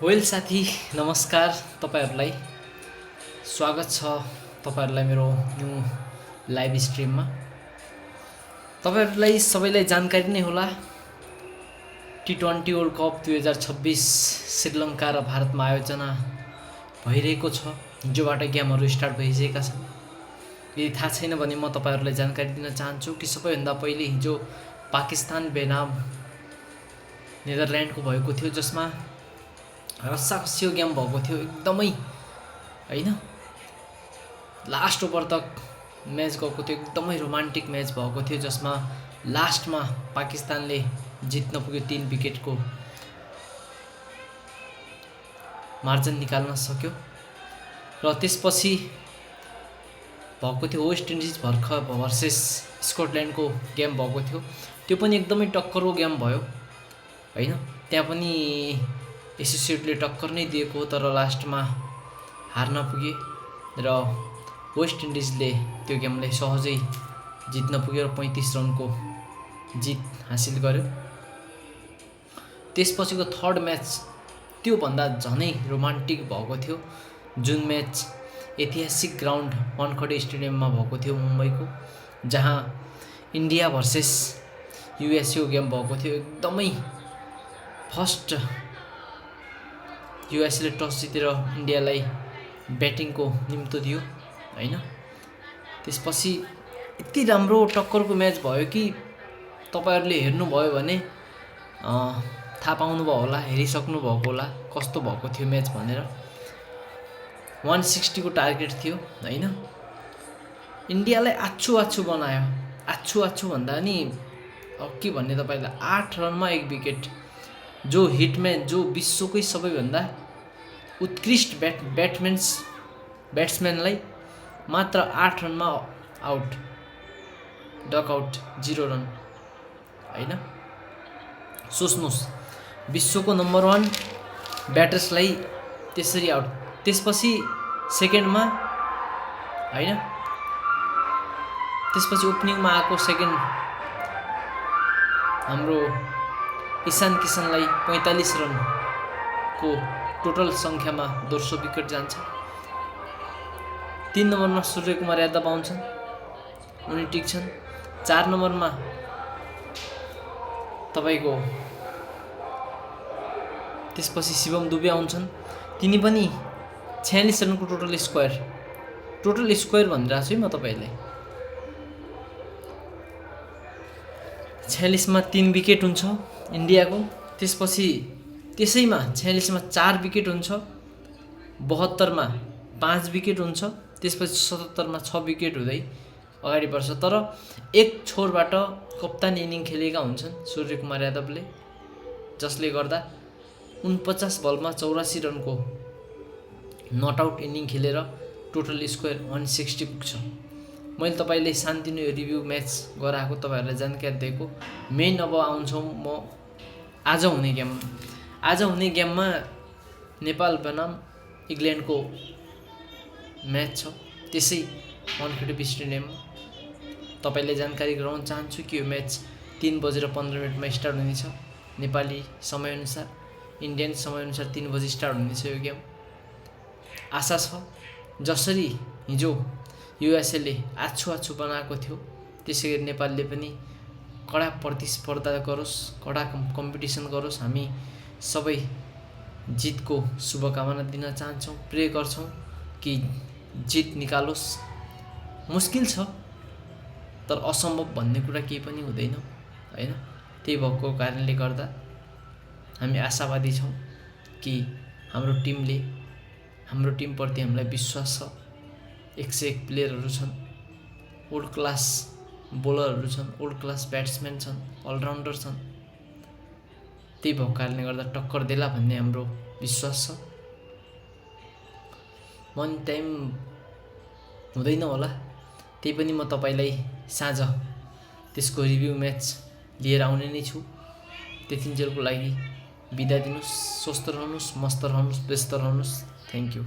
Well साथी नमस्कार तपाईहरुलाई स्वागत छ तपाईहरुलाई मेरो न्यू लाइभ स्ट्रिममा। तपाईहरुलाई सबैलाई जानकारी नै होला टी20 वर्ल्ड कप 2026 श्रीलङ्का र भारतमा आयोजना भइरहेको छ। हिजोबाट गेमहरु स्टार्ट भइसकेका छन्। यदि थाहा छैन भने म तपाईहरुलाई जानकारी दिन चाहन्छु कि सबैभन्दा पहिले हिजो पाकिस्तान बेनाम नेदरल्यान्डको भएको थियो, जसमा रस्साकस्सियो गेम भएको थियो एकदमै हैन। लास्ट ओभर तक म्याच गएको थियो, एकदमै रोमान्टिक म्याच भएको थियो, जसमा लास्टमा पाकिस्तानले जित्न पुग्यो, 3 विकेटको मार्जिन निकाल्न सक्यो। र त्यसपछि भएको थियो वेस्ट इन्डिज भर्सेस स्कटल्यान्डको गेम भएको थियो। त्यो पनि एकदमै टक्करको गेम भयो हैन। त्यहाँ पनि एसोसिएटले टक्कर नै दिएको, तर लास्टमा हार्न पुगे र वेस्ट इन्डिजले त्यो गेमलाई सहजै जित्न पुग्यो र 35 रनको जित हासिल गर्यो। त्यसपछिको थर्ड म्याच त्यो भन्दा झनै रोमान्टिक भएको थियो, जुन म्याच ऐतिहासिक ग्राउन्ड वानखडे स्टेडियममा भएको थियो मुम्बईको, जहाँ इन्डिया भर्सेस युएसए गेम भएको थियो। एकदमै फर्स्ट युएसले टस जितेर इन्डियालाई ब्याटिङको निम्तो दियो हैन। त्यसपछि यति राम्रो टक्करको म्याच भयो कि तपाईहरुले हेर्नुभयो भने थाहा पाउनुभयो होला, हेरिसक्नु भएको होला कस्तो भएको थियो म्याच भनेर। 160 को टार्गेट थियो हैन। इन्डियालाई आछु बनायो। आछु भन्दा नि के भन्ने तपाईलाई, 8 रनमा 1 विकेट। जो हिटम्यान, जो विश्वकै सबैभन्दा उत्कृष्ट ब्याट्सम्यानलाई मात्र 8 रनमा आउट, डकआउट, 0 रन हैन। सोच्नुस्, विश्वको नम्बर 1 ब्याटर्सलाई त्यसरी आउट। त्यसपछि सेकेन्डमा हैन, त्यसपछि ओपनिङमा आएको सेकेन्ड हाम्रो ईशान किशनलाई 45 रनको टोटल संख्यामा दोस्रो विकेट जान्छ। 3 नम्बरमा सूर्यकुमार यादव आउँछन्, उनी टिक्छन्। 4 नम्बरमा तपाईको त्यसपछि शिवम दुबे आउँछन्, तिनी पनि 46 रनको टोटल स्क्वायर भनिरहेको छु म तपाईलाई। 46 मा 3 विकेट हुन्छ इन्डियाको। त्यसपछि त्यसैमा 46 मा 4 विकेट हुन्छ, 72 मा 5 विकेट हुन्छ, त्यसपछि 77 मा 6 विकेट हुँदै अगाडि बढ्छ। तर एक छोरबाट कप्तान इनिङ खेलेका हुन्छन् सूर्यकुमार यादवले, जसले गर्दा 49 बलमा 84 रनको नट आउट इनिङ खेलेर टोटल स्कोर 160 पुग्छ। मैले तपाईलाई सानोतिनो रिभ्यू म्याच गराएको, तपाईहरुलाई जानकारी दिएको। मेन अब आउँछौँ म आज हुने गेममा नेपाल बनाम इङ्ल्यान्डको म्याच छ। त्यसै वानखेडे स्टेडियममा तपाईलाई जानकारी गराउन चाहन्छु कि यो म्याच 3:15 स्टार्ट हुनेछ नेपाली समयअनुसार। इन्डियन समयअनुसार 3 बजे स्टार्ट हुनेछ यो गेम। आशा छ जसरी हिजो युएसएले आछु बनाएको थियो, त्यसैगरी नेपालले पनि कडा प्रतिस्पर्धा गरोस्, कडा कम्पिटिसन गरोस्। हामी सबै जितको शुभकामना दिन चाहन्छौँ, प्रे गर्छौँ कि जित निकालोस्। मुस्किल छ, तर असम्भव भन्ने कुरा केही पनि हुँदैन हैन। त्यही भएको कारणले गर्दा हामी आशावादी छौँ कि हाम्रो टिमप्रति हामीलाई विश्वास छ। 101 प्लेयरहरू छन्, वर्ल्ड क्लास बोलरहरू छन्, वर्ल्ड क्लास ब्याट्सम्यान छन्, अलराउन्डर छन्। त्यही भएको कारणले गर्दा टक्कर देला भन्ने हाम्रो विश्वास छ। मन टाइम हुँदैन होला, त्यही पनि म तपाईलाई साँझ त्यसको रिभ्यू म्याच लिएर आउने नै छु। त्यतिन्जेलको लागि बिदा दिनुस्। स्वस्थ रहनुस्, मस्त रहनुस्, व्यस्त रहनुस्। Thank you.